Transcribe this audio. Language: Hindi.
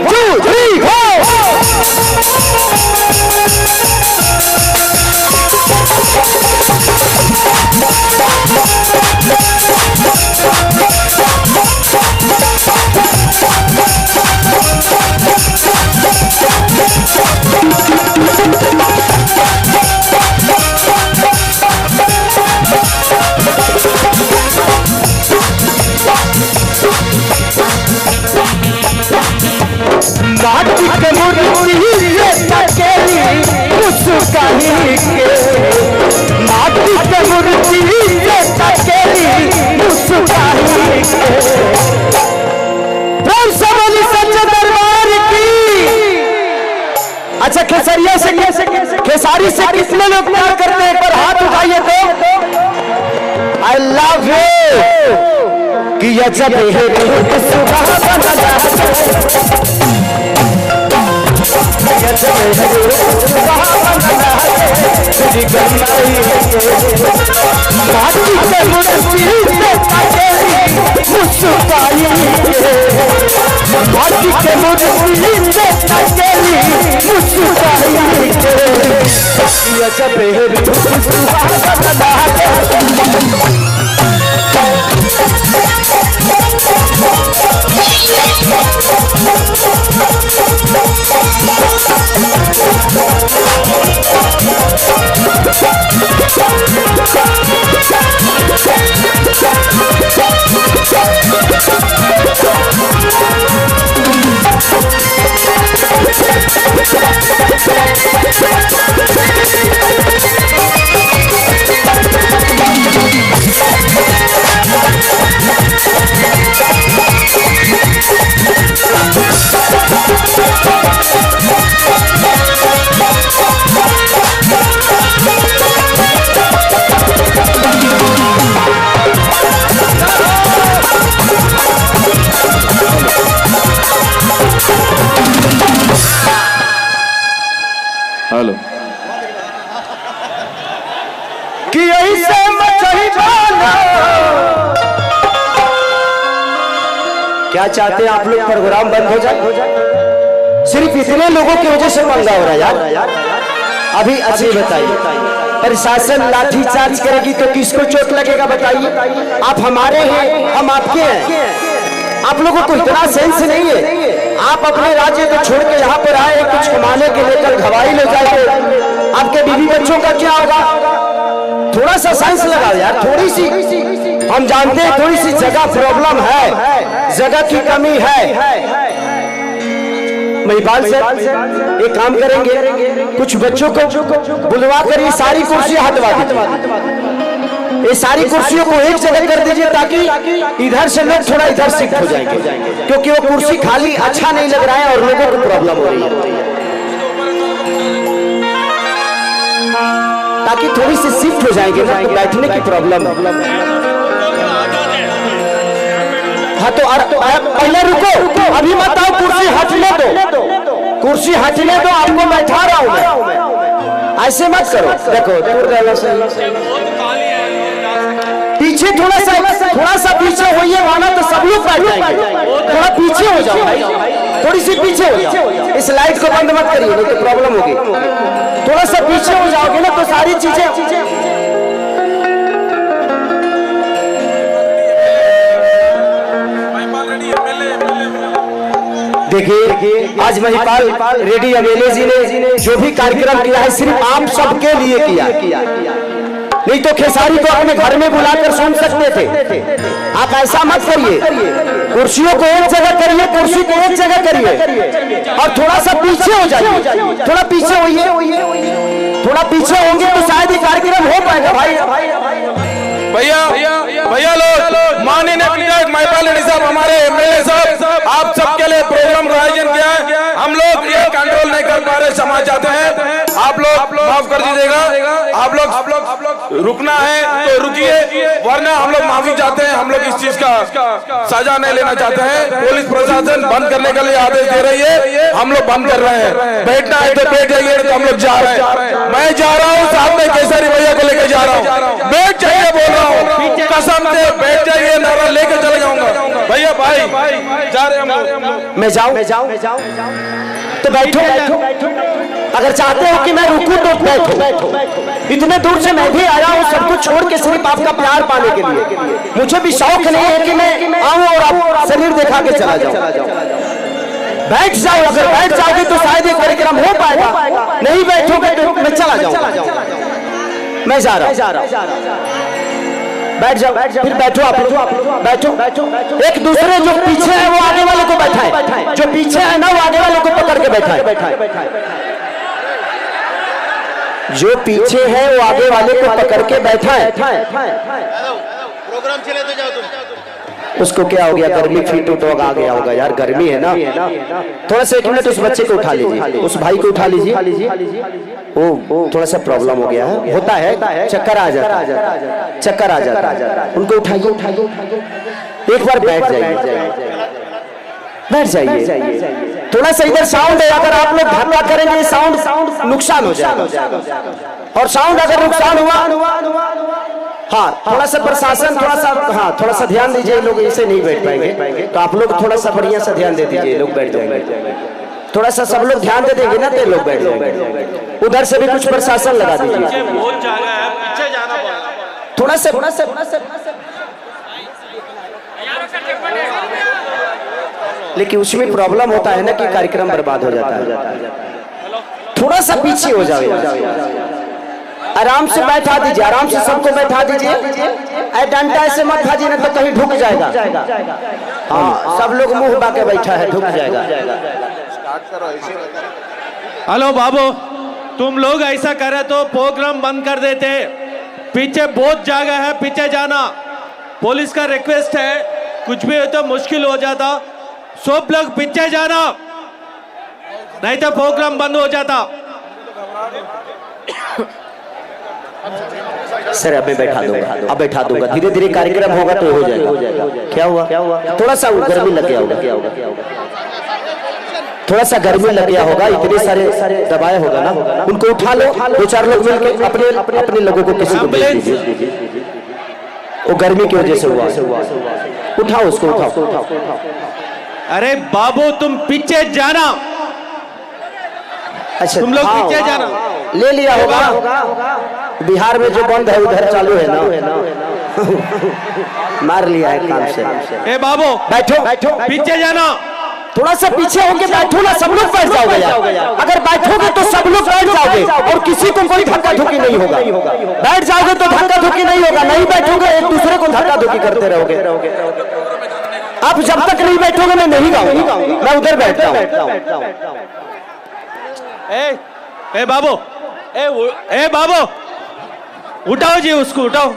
1 2 3 go। माटी के मूर्ति से तकेली मुस्काही के, माटी के मूर्ति से तकेली मुस्काही के। प्रेम से बोली सच्चे दरबार की। अच्छा खेसरिया से खेसारी से कितने लोग प्यार करते हैं? एक बार हाथ उठाइए तो। आई लव यू कि अजब है सुबह हेलो कि ऐसे मचही जाना। क्या चाहते हैं आप लोग? प्रोग्राम बंद हो जाए? सिर्फ इतने लोगों की वजह से पंगा हो रहा है यार। अभी अच्छी बताइए, प्रशासन लाठीचार्ज करेगी तो किसको चोट लगेगा बताइए? आप हमारे हैं, हम आपके हैं। आप लोगों को इतना सेंस नहीं है। आप अपने राज्य को छोड़ के यहाँ पर आए कुछ कमाने के लिए, कल घवाई ले जाएंगे, आपके बीवी बच्चों का क्या होगा? थोड़ा सा साइंस लगाओ यार, थोड़ी सी। हम जानते हैं थोड़ी सी जगह प्रॉब्लम है, जगह की कमी है। महिपाल से एक काम करेंगे, कुछ बच्चों को बुलवा कर ये सारी कुर्सियां हटवा दीजिए। ये सारी कुर्सियों को एक जगह कर दीजिए ताकि इधर से लोग थोड़ा इधर शिफ्ट हो जाएंगे, क्योंकि वो कुर्सी खाली अच्छा नहीं लग रहा है और लोगों को प्रॉब्लम हो रही है। ताकि थोड़ी सी शिफ्ट हो जाएंगे ना, तो बैठने की प्रॉब्लम। हाँ तो पहले रुको, अभी मत आओ, कुर्सी हटने दो, कुर्सी हटने दो, आपको बैठा रहा हूं मैं। ऐसे मत करो। देखो पीछे थोड़ा सा पीछे होइए, माना तो सब लोग बैठ जाएंगे। थोड़ा पीछे हो जाओ भाई, थोड़ी सी पीछे हो जाओ। इस लाइट को बंद मत करिए, नहीं तो प्रॉब्लम होगी। थोड़ा सा पीछे हो जाओगे ना तो सारी चीजें। देखिए आज महिपाल रेड्डी एमएलए जी ने जो भी कार्यक्रम किया है सिर्फ आप सबके लिए किया। नहीं तो खेसारी को अपने घर में बुलाकर सुन सकते थे। आप ऐसा मत करिए, कुर्सियों को एक जगह करिए, कुर्सी को एक जगह करिए और थोड़ा सा पीछे हो जाइए। थोड़ा पीछे होइए, थोड़ा पीछे होंगे तो शायद ये कार्यक्रम हो पाएगा। भैया लोग, माननीय विधायक महिपाल रेड्डी साहब, हमारे एमएलए साहब, आप सबके लिए प्रोग्राम का आयोजन किया है। हम लोग ये कंट्रोल नहीं कर पा रहे, समाज चाहते हैं, आप लोग माफ कर दीजिएगा। आप लोग रुकना है तो रुकिए, वरना हम लोग माफी चाहते हैं। हम लोग इस चीज का सजा नहीं लेना चाहते हैं। पुलिस प्रशासन बंद करने के लिए आदेश दे रही है, हम लोग बंद कर रहे हैं। बैठना है तो बैठ जाइए, तो हम लोग जा रहे हैं। मैं जा रहा हूँ, साथ में केसरी भैया को लेकर जा रहा हूँ। बैठ जाइए बोल रहा हूँ, कसम से बैठ जाइए, नारा लेके चले जाऊंगा। भैया भाई जा रहे हम लोग। मैं जाऊं तो बैठो। अगर चाहते हो कि मैं रुकूं तो बैठो। इतने दूर से मैं भी आया हूं सब कुछ छोड़ के सिर्फ आपका प्यार पाने के लिए। मुझे भी शौक नहीं है कि मैं आऊं और आप शरीर दिखा के चला जाऊं। बैठ जाओ, अगर बैठ जाओगे तो शायद ये कार्यक्रम हो पाएगा, नहीं बैठोगे तो मैं चला जाऊं। मैं जा रहा हूं। बैठ जाओ, फिर बैठो आप लोग, बैठो। एक दूसरे जो पीछे है वो आगे वाले को बैठाए, जो पीछे है ना वो आगे वाले को पकड़ के बैठाए। जो पीछे है वो आगे वाले को पकड़ के बैठाए। प्रोग्राम चले तो जाओ तुम। उसको क्या हो गया, गर्मी फीट उठ आ गया होगा यार, गर्मी है ना। थोड़ा सा 1 मिनट उस बच्चे को उठा लीजिए, उस भाई को उठा लीजिए। वो थोड़ा सा प्रॉब्लम हो गया है, होता है, चक्कर आ जाता है। उनको उठाइए, एक बार बैठ जाइए। थोड़ा सा इधर साउंड है, अगर आप लोग धक्का करेंगे साउंड नुकसान हो जाएगा। और साउंड अगर नुकसान हुआ, हाँ थोड़ा सा प्रशासन थोड़ा सा ध्यान दीजिए। लोग ऐसे नहीं बैठ पाएंगे, तो आप लोग थोड़ा सा बढ़िया सा ध्यान दे दीजिए, लोग बैठ जाएंगे। थोड़ा सा सब लोग ध्यान दे देंगे ना तो लोग बैठ जाएंगे। उधर से भी कुछ प्रशासन लगा दीजिए। बहुत जगह है, पीछे जाना पड़ेगा। थोड़ा सा लेकिन उसमें प्रॉब्लम होता है ना कि कार्यक्रम बर्बाद हो जाता है। थोड़ा सा पीछे हो जाओ, आराम से बैठा दीजिए, आराम से सबको बैठा दीजिए। डंडा ऐसे मत भाजिए ना तो कहीं ढुक जाएगा। हाँ सब लोग मुंह बाके बैठा है, ढुक जाएगा। हेलो बाबू, तुम लोग ऐसा करे तो प्रोग्राम बंद कर देते। पीछे बहुत जगह है, पीछे जाना। पुलिस का रिक्वेस्ट है, कुछ भी हो तो मुश्किल हो जाता। सब लोग पीछे जाना, नहीं तो प्रोग्राम बंद हो जाता। सर अब मैं बैठा दूंगा, धीरे धीरे कार्यक्रम होगा तो हो जाएगा। क्या हुआ? थोड़ा सा गर्मी लग गया होगा, थोड़ा सा गर्मी लग गया होगा, इतने सारे दबाए होगा ना। उनको उठा लो, 2-4 लोग मिलकर अपने लोगों को किसी को भेज दीजिए। वो गर्मी की वजह से हुआ। उठाओ उसको, उठाओ। अरे बाबू तुम पीछे जाना। अच्छा तुम लोग पीछे जाना। ले लिया होगा, बिहार में जो बंद है उधर चालू है ना। मार लिया है काम से। ए बाबू बैठो, पीछे जाना। थोड़ा सा पीछे होके बैठो ना, सब लोग बैठ जाओगे यार। अगर बैठोगे तो सब लोग बैठ जाओगे और किसी को कोई धक्का धुकी नहीं होगा। बैठ जाओगे तो धक्का धुकी नहीं होगा, नहीं बैठोगे एक दूसरे को धक्का धुकी करते रहोगे। आप जब तक नहीं बैठोगे मैं नहीं गाऊंगा, मैं उधर बैठता हूँ। ए बाबू, ए बाबू उठाओ जी, उसको उठाओ।